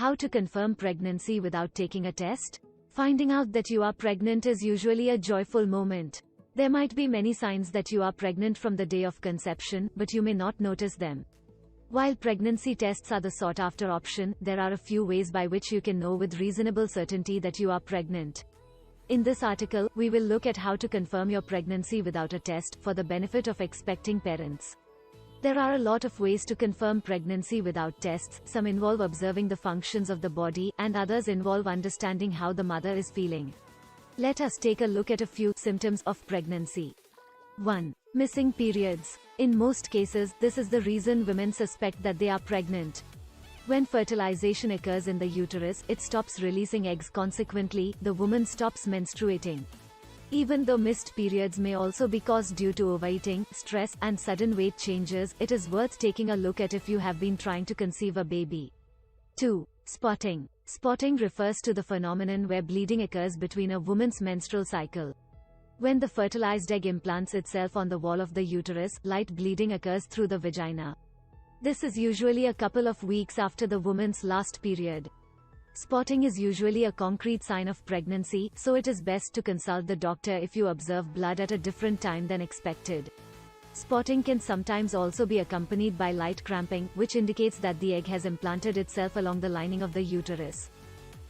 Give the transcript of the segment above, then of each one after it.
How to confirm pregnancy without taking a test? Finding out that you are pregnant is usually a joyful moment. There might be many signs that you are pregnant from the day of conception, but you may not notice them. While pregnancy tests are the sought-after option, there are a few ways by which you can know with reasonable certainty that you are pregnant. In this article, we will look at how to confirm your pregnancy without a test, for the benefit of expecting parents. There are a lot of ways to confirm pregnancy without tests. Some involve observing the functions of the body, and others involve understanding how the mother is feeling. Let us take a look at a few symptoms of pregnancy. 1. Missing periods. In most cases, this is the reason women suspect that they are pregnant. When fertilization occurs in the uterus, it stops releasing eggs. Consequently, the woman stops menstruating. Even though missed periods may also be caused due to overeating, stress, and sudden weight changes, it is worth taking a look at if you have been trying to conceive a baby. 2. Spotting. Spotting refers to the phenomenon where bleeding occurs between a woman's menstrual cycle. When the fertilized egg implants itself on the wall of the uterus, light bleeding occurs through the vagina. This is usually a couple of weeks after the woman's last period. Spotting is usually a concrete sign of pregnancy, so it is best to consult the doctor if you observe blood at a different time than expected. Spotting can sometimes also be accompanied by light cramping, which indicates that the egg has implanted itself along the lining of the uterus.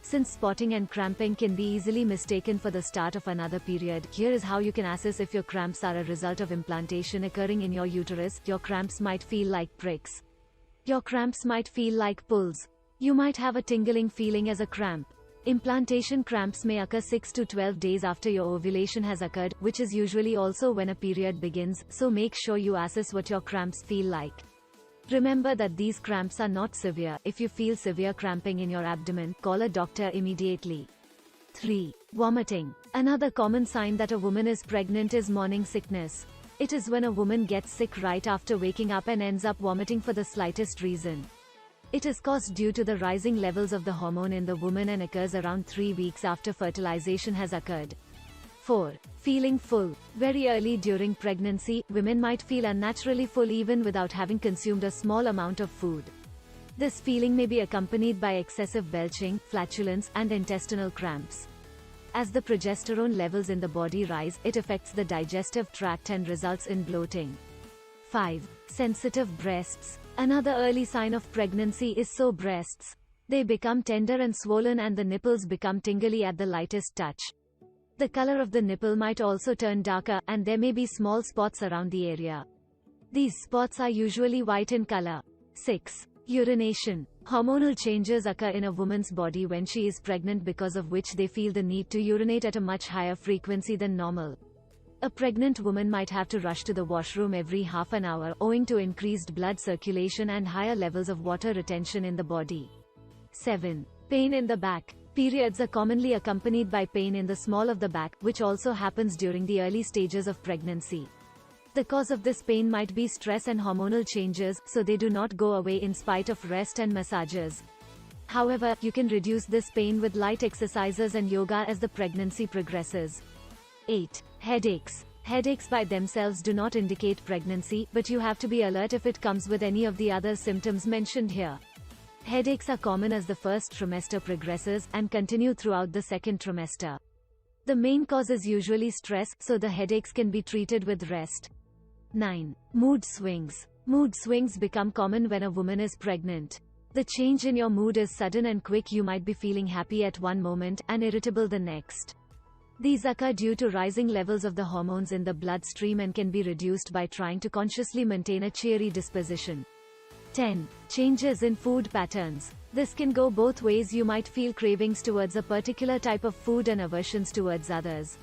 Since spotting and cramping can be easily mistaken for the start of another period, here is how you can assess if your cramps are a result of implantation occurring in your uterus. Your cramps might feel like pricks. Your cramps might feel like pulls. You might have a tingling feeling as a cramp. Implantation cramps may occur 6 to 12 days after your ovulation has occurred, which is usually also when a period begins, so make sure you assess what your cramps feel like. Remember that these cramps are not severe. If you feel severe cramping in your abdomen, call a doctor immediately. 3. Vomiting. Another common sign that a woman is pregnant is morning sickness. It is when a woman gets sick right after waking up and ends up vomiting for the slightest reason. It is caused due to the rising levels of the hormone in the woman and occurs around 3 weeks after fertilization has occurred. 4. Feeling full. Very early during pregnancy, women might feel unnaturally full even without having consumed a small amount of food. This feeling may be accompanied by excessive belching, flatulence, and intestinal cramps. As the progesterone levels in the body rise, it affects the digestive tract and results in bloating. 5. Sensitive breasts. Another early sign of pregnancy is sore breasts. They become tender and swollen and the nipples become tingly at the lightest touch. The color of the nipple might also turn darker, and there may be small spots around the area. These spots are usually white in color. 6. Urination. Hormonal changes occur in a woman's body when she is pregnant, because of which they feel the need to urinate at a much higher frequency than normal. A pregnant woman might have to rush to the washroom every half an hour, owing to increased blood circulation and higher levels of water retention in the body. 7. Pain in the back. Periods are commonly accompanied by pain in the small of the back, which also happens during the early stages of pregnancy. The cause of this pain might be stress and hormonal changes, so they do not go away in spite of rest and massages. However, you can reduce this pain with light exercises and yoga as the pregnancy progresses. 8. Headaches. Headaches by themselves do not indicate pregnancy, but you have to be alert if it comes with any of the other symptoms mentioned here. Headaches are common as the first trimester progresses, and continue throughout the second trimester. The main cause is usually stress, so the headaches can be treated with rest. 9. Mood swings. Mood swings become common when a woman is pregnant. The change in your mood is sudden and quick. You might be feeling happy at one moment, and irritable the next. These occur due to rising levels of the hormones in the bloodstream and can be reduced by trying to consciously maintain a cheery disposition. 10. Changes in food patterns. This can go both ways. You might feel cravings towards a particular type of food and aversions towards others.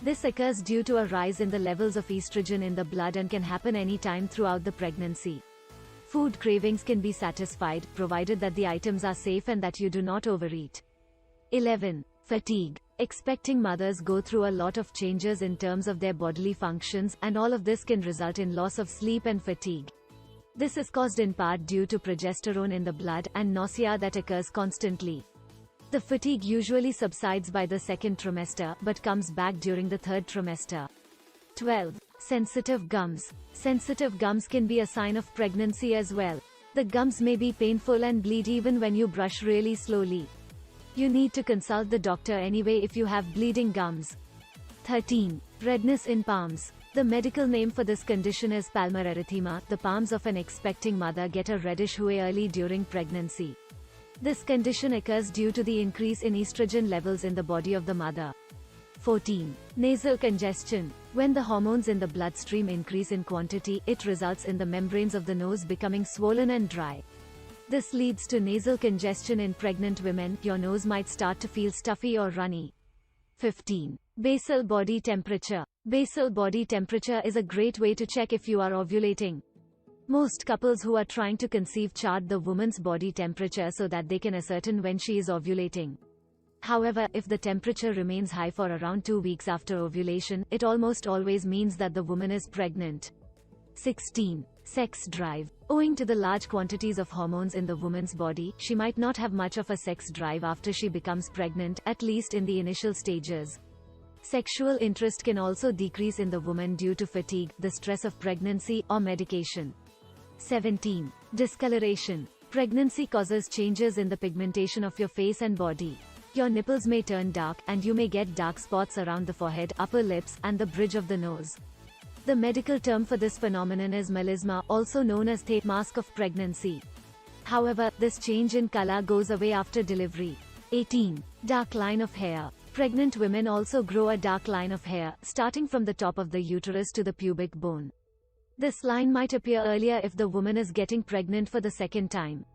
This occurs due to a rise in the levels of estrogen in the blood and can happen any time throughout the pregnancy. Food cravings can be satisfied, provided that the items are safe and that you do not overeat. 11. Fatigue. Expecting mothers go through a lot of changes in terms of their bodily functions, and all of this can result in loss of sleep and fatigue. This is caused in part due to progesterone in the blood, and nausea that occurs constantly. The fatigue usually subsides by the second trimester, but comes back during the third trimester. 12. Sensitive gums. Sensitive gums can be a sign of pregnancy as well. The gums may be painful and bleed even when you brush really slowly. You need to consult the doctor anyway if you have bleeding gums. 13. Redness in palms. The medical name for this condition is palmar erythema. The palms of an expecting mother get a reddish hue early during pregnancy. This condition occurs due to the increase in estrogen levels in the body of the mother. 14. Nasal congestion. When the hormones in the bloodstream increase in quantity, it results in the membranes of the nose becoming swollen and dry. This leads to nasal congestion in pregnant women. Your nose might start to feel stuffy or runny. 15. Basal body temperature. Basal body temperature is a great way to check if you are ovulating. Most couples who are trying to conceive chart the woman's body temperature so that they can ascertain when she is ovulating. However, if the temperature remains high for around 2 weeks after ovulation, it almost always means that the woman is pregnant. 16. Sex drive. Owing to the large quantities of hormones in the woman's body, she might not have much of a sex drive after she becomes pregnant, at least in the initial stages. Sexual interest can also decrease in the woman due to fatigue, the stress of pregnancy, or medication. 17. Discoloration. Pregnancy causes changes in the pigmentation of your face and body. Your nipples may turn dark, and you may get dark spots around the forehead, upper lips, and the bridge of the nose. The medical term for this phenomenon is melasma, also known as the mask of pregnancy. However, this change in color goes away after delivery. 18. Dark line of hair. Pregnant women also grow a dark line of hair, starting from the top of the uterus to the pubic bone. This line might appear earlier if the woman is getting pregnant for the second time.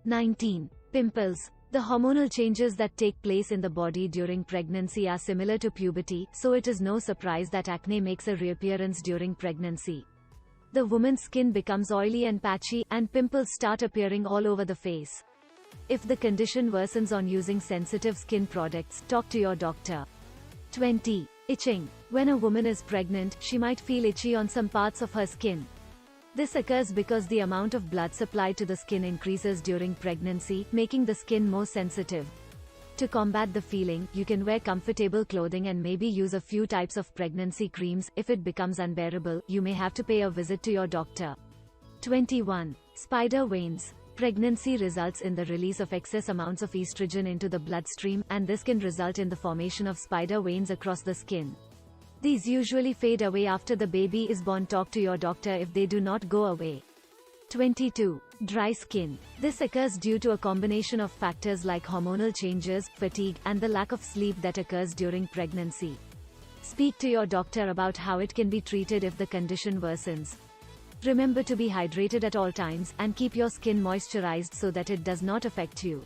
19. Pimples. The hormonal changes that take place in the body during pregnancy are similar to puberty, so it is no surprise that acne makes a reappearance during pregnancy. The woman's skin becomes oily and patchy, and pimples start appearing all over the face. If the condition worsens on using sensitive skin products, talk to your doctor. 20. Itching. When a woman is pregnant, she might feel itchy on some parts of her skin. This occurs because the amount of blood supplied to the skin increases during pregnancy, making the skin more sensitive. To combat the feeling, you can wear comfortable clothing and maybe use a few types of pregnancy creams. If it becomes unbearable, you may have to pay a visit to your doctor. 21. Spider veins. Pregnancy results in the release of excess amounts of estrogen into the bloodstream, and this can result in the formation of spider veins across the skin. These usually fade away after the baby is born. Talk to your doctor if they do not go away. 22. Dry skin. This occurs due to a combination of factors like hormonal changes, fatigue, and the lack of sleep that occurs during pregnancy. Speak to your doctor about how it can be treated if the condition worsens. Remember to be hydrated at all times, and keep your skin moisturized so that it does not affect you.